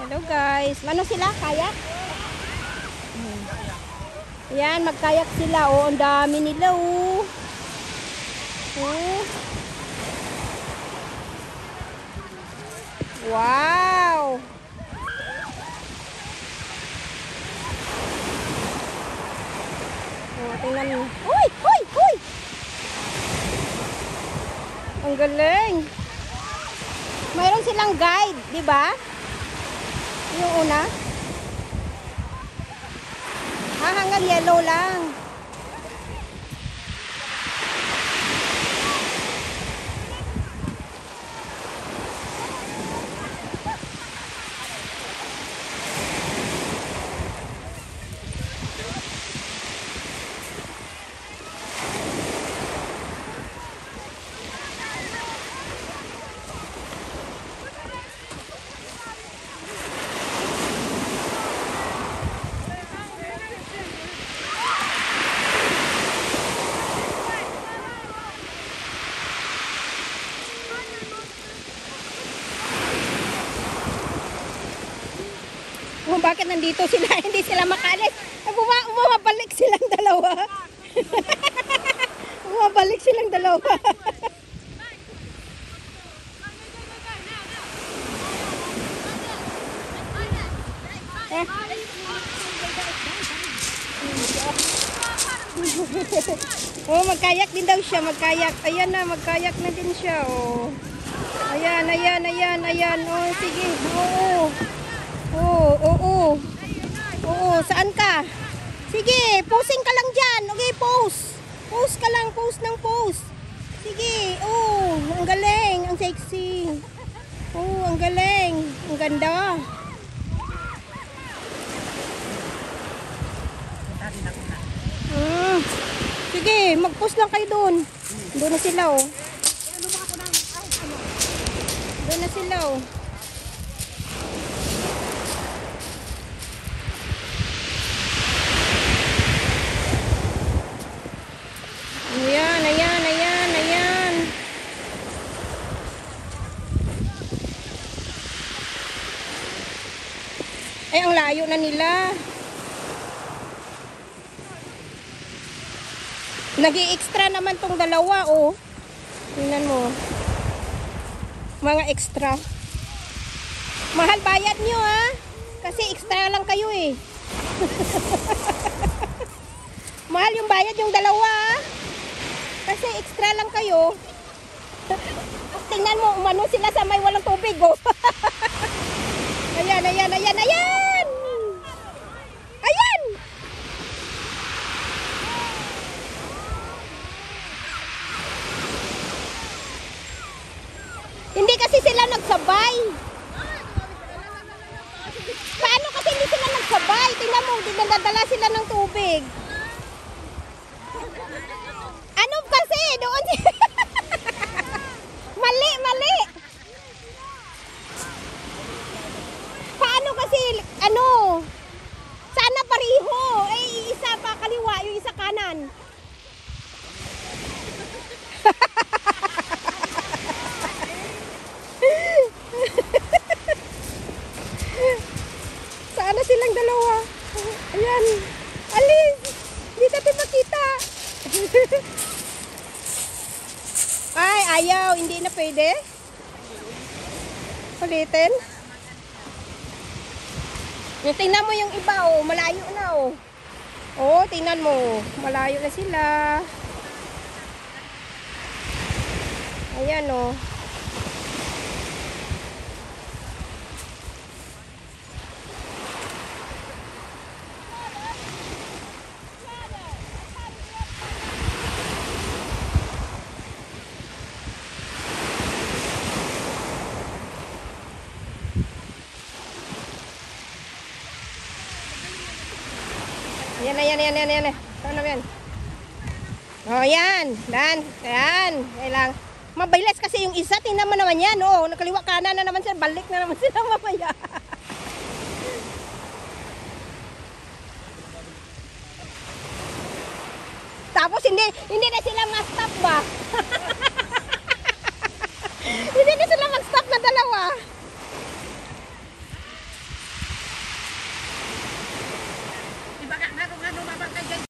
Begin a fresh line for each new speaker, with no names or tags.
Hello guys. Ano sila? Kayak? Ayan, magkayak sila. Oh, ang dami nila oh. Oh. Wow. Oh, tingnan mo. Uy, uy, uy. Ang galing. Mayroon silang guide, di ba? Yung una. Hanggang yellow lang. Oh, bakit nandito sila? Hindi sila makalis. Bumabalik silang dalawa. Bumabalik silang dalawa. Oh, magkayak din daw siya. Magkayak. Ayan na, magkayak na din siya. Oh. Ayan, ayan, ayan, ayan. Oh, sige. Oo. Oo, oo. Oo, saan ka? Sige, posing ka lang dyan. Okay, pose. Pose ka lang, pose ng pose. Sige, oh, ang galing, ang sexy. Oh, ang galing. Ang ganda. Sige, mag-pose lang kayo doon. Doon na sila, oh. Doon na sila, oh. Ayan, ayan, ayan, ayan. Ay, ang layo na nila. Nag-i-extra naman tong dalawa, oh. Tingnan mo. Mga extra. Mahal bayad nyo, ha? Kasi extra lang kayo, eh. Mahal yung bayad yung dalawa, ha? Kasi extra lang kayo. Tingnan mo, umano sila sa may walang tubig, oh. Ayan, ayan, ayan, ayan! Ayan! Hindi kasi sila nagsabay. Paano kasi hindi sila nagsabay? Tingnan mo, hindi nadadala sila ng tubig. Ano kasi? Doon mali, mali. Paano kasi, ano? Sana pariho. Eh, isa pa kaliwa, yung isa kanan. Sana silang dalawa. Ayan. Alis. Hindi natin makita. Ay, ayaw. Hindi na pwede. Ulitin. Tingnan mo yung iba, oh. Malayo na, oh. Oh, tingnan mo. Malayo na sila. Ayan, oh. Yan, yan, yan, yan, yan. Saan na yan? Oh, yan. Dan. Yan. Kailang. Mabilis kasi yung isa. Tingnan mo naman yan. Oh, nakaliwa kanan na naman sila. Balik na naman sila mamaya. Tapos hindi na sila ma-stop ba?